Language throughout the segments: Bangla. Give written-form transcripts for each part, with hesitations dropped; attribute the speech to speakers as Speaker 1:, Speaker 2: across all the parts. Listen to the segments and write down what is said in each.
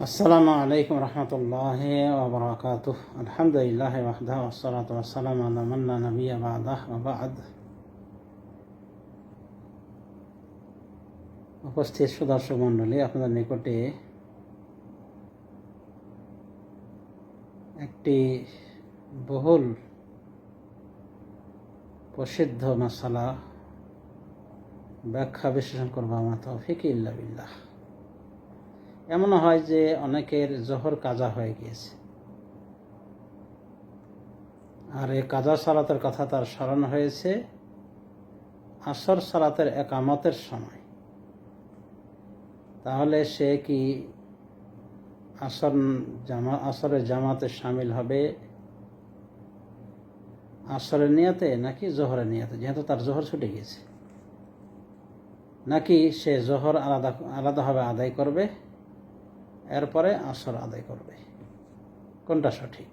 Speaker 1: আসসালামু আলাইকুম রহমতুল্লাহি ওয়া বারাকাতুহু। আলহামদুলিল্লাহি ওয়াহদাহু ওয়াসসালাতু ওয়াসসালামু আলা মান লা নাবিয়্যা বা'দাহু ওয়া বা'দ। উপস্থিত সুদর্শক মণ্ডলী, আপনাদের নিকটে একটি বহুল প্রসিদ্ধ মাসালা ব্যাখ্যা বিশ্লেষণ করবো। আমার তৌফিক ইল্লা বিল্লাহ। এমনও হয় যে অনেকের জোহর কাজা হয়ে গিয়েছে, আর এই কাজা সালাতের কথা তার স্মরণ হয়েছে আসর সালাতের একামতের সময়। তাহলে সে কি আসরের জামাতে শামিল হবে আসরের নিয়তে নাকি জোহরের নিয়তে, যেহেতু তার জোহর ছুটে গিয়েছে, নাকি সে জোহর আলাদাভাবে আদায় করবে, এরপরে আসর আদায় করবে? কোনটা সঠিক?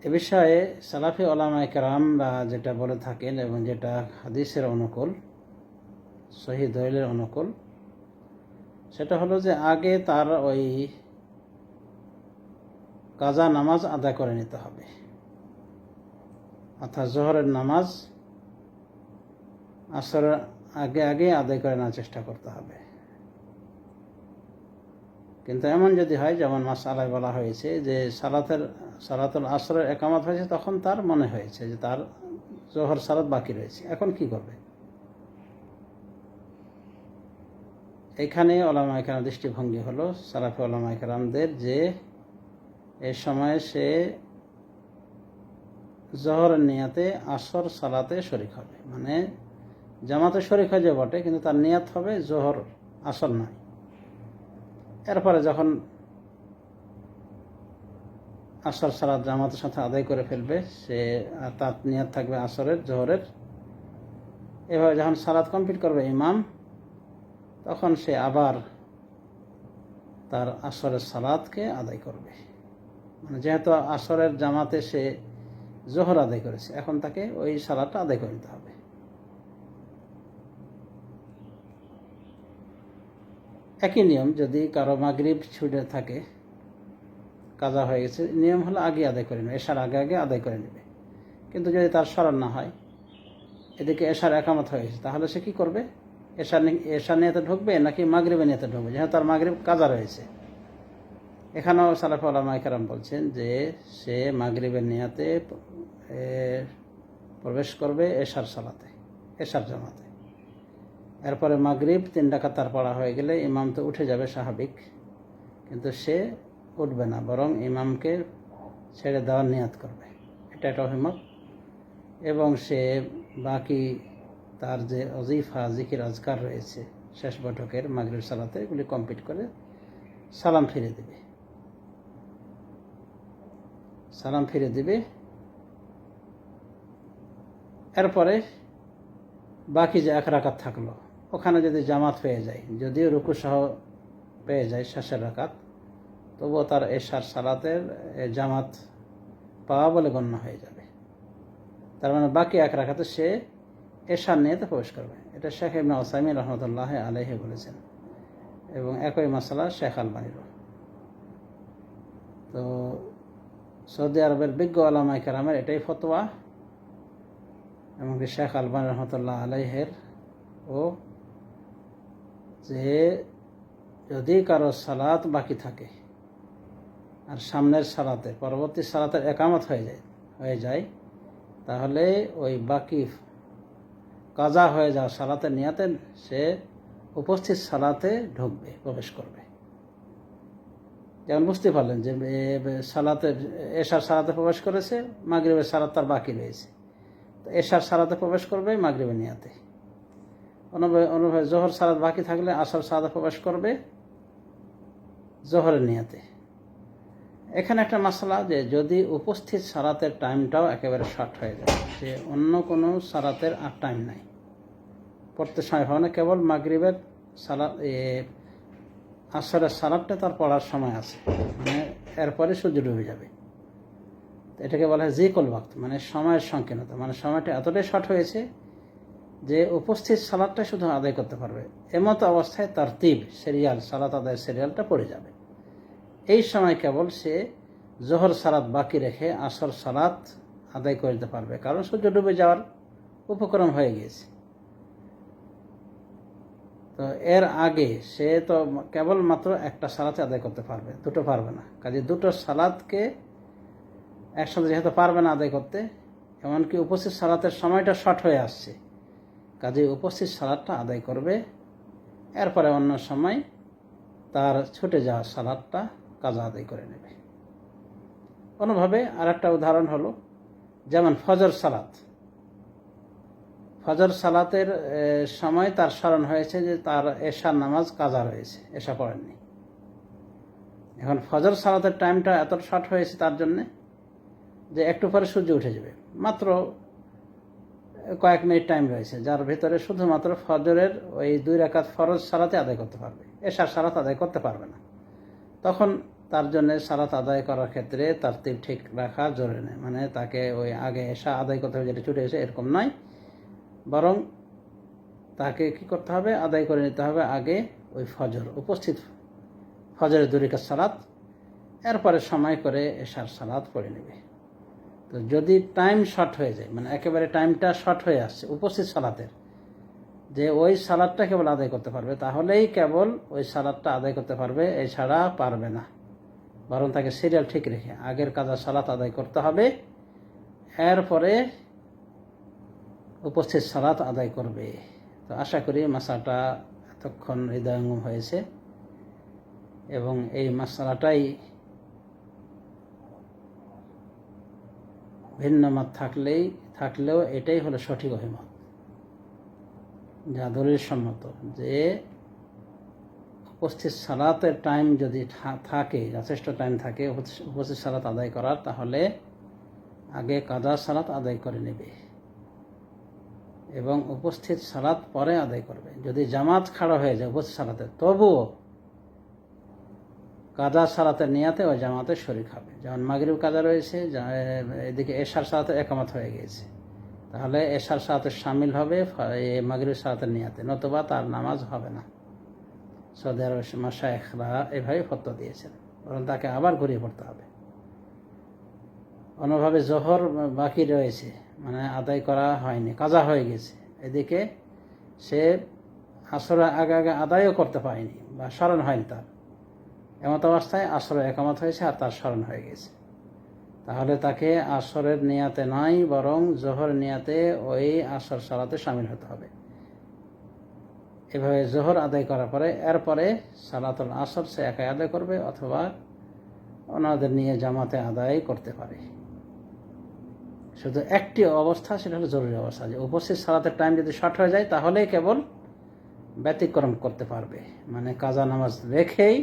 Speaker 1: এ বিষয়ে সালাফি ওলামায়ে কেরামরা যেটা বলে থাকেন এবং যেটা হাদিসের অনুকূল, সহিহ দলিলের অনুকূল, সেটা হলো যে আগে তার ওই কাজা নামাজ আদায় করে নিতে হবে, অর্থাৎ জোহরের নামাজ আসরের আগে আদায় করে নেওয়ার চেষ্টা করতে হবে। কিন্তু এমন যদি হয়, যেমন মাসআলায় বলা হয়েছে যে সালাতুল আসরের একামত হয়েছে, তখন তার মনে হয়েছে যে তার জোহর সালাত বাকি রয়েছে, এখন কি করবে? এখানে ওলামায়ে কেরাম দৃষ্টিভঙ্গি হলো সালাফি ওলামায়ে কেরামদের যে এই সময়ে সে জোহরের নিয়াতে আসর সালাতে শরিক হবে, মানে জামাতে শরিক হয়ে যাবে বটে, কিন্তু তার নিয়াত হবে জোহর আসর নয়। এরপরে যখন আসর সালাত জামাতের সাথে আদায় করে ফেলবে, সে তার নিয়াত থাকবে আসরের জোহরের। এভাবে যখন সালাত কমপ্লিট করবে ইমাম, তখন সে আবার তার আসরের সালাতকে আদায় করবে। মানে যেহেতু আসরের জামাতে সে জোহর আদায় করেছে, এখন তাকে ওই সালাতটা আদায় করে নিতে হবে। একই নিয়ম যদি কারো মাগরিব ছুটে থাকে, কাজা হয়ে গেছে, নিয়ম হলো আগে আদায় করে নেবে, এশার আগে আদায় করে নেবে। কিন্তু যদি তার স্মরণ না হয়, এদিকে এশার একামত হয়ে গেছে, তাহলে সে কি করবে? এশার নিয়তে ঢুকবে নাকি মাগরিবের নিয়তে ঢুকবে, যেহেতু তার মাগরিব কাজা রয়েছে? এখানেও সালাফে ওলামায়ে কেরাম বলছেন যে সে মাগরিবের নিয়তে প্রবেশ করবে এশার সালাতে, এশার জামাতে। এরপরে মাগরিব 3 রাকাত তার পড়া হয়ে গেলে ইমাম তো উঠে যাবে স্বাভাবিক, কিন্তু সে উঠবে না, বরং ইমামকে ছেড়ে দেওয়ার নিয়াত করবে। এটা একটা অভিমত। এবং সে বাকি তার যে ওজিফা জিকির আজকার রয়েছে শেষ বৈঠকের মাগরিব সালাতে, এগুলি কমপ্লিট করে সালাম ফিরে দিবে। এরপরে বাকি যে 1 রাকাত থাকলো, ওখানে যদি জামাত পেয়ে যায়, যদিও রুকু সহ পেয়ে যায় শেষের রাকাত, তবুও তার এশার সালাতের জামাত পাওয়া বলে গণ্য হয়ে যাবে। তার মানে বাকি 1 রাকাতে সে এশার নিয়তে প্রবেশ করবে। এটা শেখ ইবনে উসাইমিন রহমতুল্লাহ আলাইহি বলেছেন, এবং একই মাসালা শেখ আলবানীরও। তো সৌদি আরবের বিজ্ঞ ওলামায়ে কেরামের এটাই ফতোয়া, এমনকি শেখ আলবানী রহমতুল্লাহ আলাইহের ও, যে যদি কারো সালাত বাকি থাকে আর সামনের সালাতে পরবর্তী সালাতের একামত হয়ে যায়, তাহলে ওই বাকি কাজা হয়ে যাওয়া সালাতের নিয়াতে সে উপস্থিত সালাতে ঢুকবে, প্রবেশ করবে। যেমন বুঝতে পারলেন যে এশার সালাতে প্রবেশ করেছে, মাগরিবের সালাত তার বাকি রয়েছে, তো এশার সালাতে প্রবেশ করবে মাগরিবের নিয়াতে। অনুভবে জোহর সালাত বাকি থাকলে আসর সালাতে প্রবেশ করবে জোহরের নিয়াতে। এখানে একটা মাসলা, যে যদি উপস্থিত সালাতের টাইমটাও একেবারে শর্ট হয়ে যায়, যে অন্য কোনো সালাতের আর টাইম নাই, পড়তে সময় হয় না, কেবল মাগরিবের আসরের সালাতটা তার পড়ার সময় আছে, মানে এরপরে সূর্য ডুবে যাবে, এটাকে বলা হয় জিকুল ওয়াক্ত, মানে সময়ের সংকীর্ণতা, মানে সময়টা এতটাই শর্ট হয়েছে যে উপস্থিত সালাদটা শুধু আদায় করতে পারবে। এমতো অবস্থায় তারতিব সিরিয়াল সালাত আদায়ের সিরিয়ালটা পড়ে যাবে। এই সময় কেবল সে জোহর সালাত বাকি রেখে আসর সালাত আদায় করে দিতে পারবে, কারণ সূর্য ডুবে যাওয়ার উপক্রম হয়ে গিয়েছে। তো এর আগে সে তো কেবলমাত্র একটা সালাতে আদায় করতে পারবে, দুটো পারবে না। কাজে দুটো সালাতকে একসাথে যেহেতু পারবে না আদায় করতে, এমনকি উপস্থিত সালাতের সময়টা শর্ট হয়ে আসছে, কাজে উপস্থিত সালাতটা আদায় করবে। এরপরে অন্য সময় তার ছুটে যাওয়া সালাতটা কাজা আদায় করে নেবে। অন্যভাবে আর একটা উদাহরণ হলো, যেমন ফজর সালাত। ফজর সালাতের সময় তার স্মরণ হয়েছে যে তার এশার নামাজ কাজা রয়েছে, এশা পড়েননি। এখন ফজর সালাতের টাইমটা এত শর্ট হয়েছে তার জন্যে যে একটু পরে সূর্য উঠে যাবে, মাত্র কয়েক মিনিট টাইম রয়েছে, যার ভিতরে শুধুমাত্র ফজরের ওই 2 রাকাত ফরজ সালাতে আদায় করতে পারবে, এশার সালাত আদায় করতে পারবে না। তখন তার জন্য সালাত আদায় করার ক্ষেত্রে তারতিব ঠিক রাখা জরুরি নেই। মানে তাকে ওই আগে এশা আদায় করতে হবে, যেটা ছুটে এসে এরকম নয়, বরং তাকে কি করতে হবে, আদায় করে নিতে হবে আগে ওই ফজর, উপস্থিত ফজরের 2 রাকাত সালাত, এরপরে সময় করে এশার সালাত পড়ে নেবে। তো যদি টাইম শর্ট হয়ে যায়, মানে একেবারে টাইমটা শর্ট হয়ে আসছে উপস্থিত সালাতের, যে ওই সালাদটা কেবল আদায় করতে পারবে, তাহলেই কেবল ওই সালাদটা আদায় করতে পারবে, এছাড়া পারবে না। বরং তাকে সিরিয়াল ঠিক রেখে আগের কাজা সালাত আদায় করতে হবে, এরপরে উপস্থিত সালাত আদায় করবে। তো আশা করি মাসালাটা এতক্ষণ হৃদয়ঙ্গম হয়েছে, এবং এই মাসালাটাই ভিন্ন মত থাকলেও এটাই হলো সঠিক অভিমত, যা দলিল সম্মত, যে উপস্থিত সালাতের টাইম যদি থাকে, যথেষ্ট টাইম থাকে উপস্থিত সালাত আদায় করার, তাহলে আগে কাজা সালাত আদায় করে নেবে এবং উপস্থিত সালাত পরে আদায় করবে। যদি জামাত খাড়া হয়ে যায় উপস্থিত সালাতে, তবুও কাজা সালাতের নিয়াতে ওই জামাতে শরীক হবে। যেমন মাগরিব কাজা রয়েছে, এদিকে এশার সালাতের একামত হয়ে গিয়েছে, তাহলে এশার সালাতে শামিল হবে মাগরিব সালাতের নিয়াতে, নতুবা তার নামাজ হবে না। সৌদি আরবের মাশায়েখরা এভাবে ফতোয়া দিয়েছেন, বরং তাকে আবার ঘুরিয়ে পড়তে হবে। অন্যভাবে জোহর বাকি রয়েছে, মানে আদায় করা হয়নি, কাজা হয়ে গেছে, এদিকে সে আসরের আগে আদায়ও করতে পারেনি বা স্মরণ হয়নি তার, এমত অবস্থায় আসরের একামত হয়েছে আর তার স্মরণ হয়ে গেছে, তাহলে তাকে আসরের নিয়াতে নয়, বরং জোহর নিয়াতে ওই আসর সালাতে শামিল হতে হবে। এভাবে জোহর আদায় করার পরে এরপরে সালাতুল আসর সে একাই আদায় করবে, অথবা ওনাদের নিয়ে জামাতে আদায় করতে পারে। শুধু একটি অবস্থা, সেটা হলো জরুরি অবস্থা, যে উপস্থিত সালাতের টাইম যদি শর্ট হয়ে যায়, তাহলেই কেবল ব্যতিক্রম করতে পারবে, মানে কাজা নামাজ রেখেই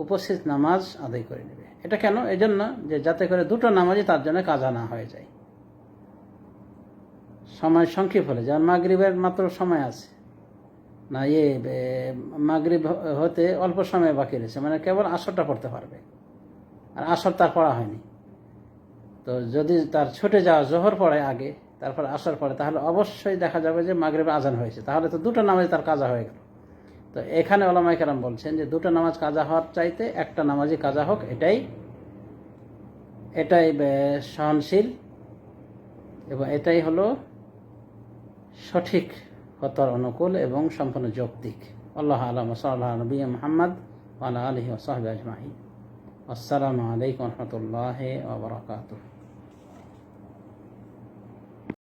Speaker 1: উপস্থিত নামাজ আদায় করে নেবে। এটা কেন? এই জন্য যে যাতে করে দুটো নামাজই তার জন্য কাজা না হয়ে যায়। সময় সংক্ষেপ হলে, যেমন মাগরিবের মাত্র সময় আছে না, মাগরিব হতে অল্প সময় বাকি রয়েছে, মানে কেবল আসরটা পড়তে পারবে, আর আসর তার পড়া হয়নি। তো যদি তার ছুটে যাওয়া জোহর পড়ে আগে, তারপর আসর পড়ে, তাহলে অবশ্যই দেখা যাবে যে মাগরিবে আজান হয়েছে, তাহলে তো দুটো নামাজ তার কাজা হয়ে গেল। তো এখানে ওলামায়ে কেরাম বলছেন যে দুটো নামাজ কাজা হওয়ার চাইতে একটা নামাজই কাজা হোক, এটাই সহনশীল, এবং এটাই হলো সঠিক ফতোয়ার অনুকূল এবং সম্পূর্ণ যৌক্তিক। আল্লাহু আ'লাম। সাল্লাল্লাহু আলা নবিয়্যিনা মুহাম্মদ ওয়া আলা আলিহি ওয়া সাহবিহি আজমাইন। আসসালামু আলাইকুম ওয়া রাহমাতুল্লাহি ওয়া বারাকাতুহু।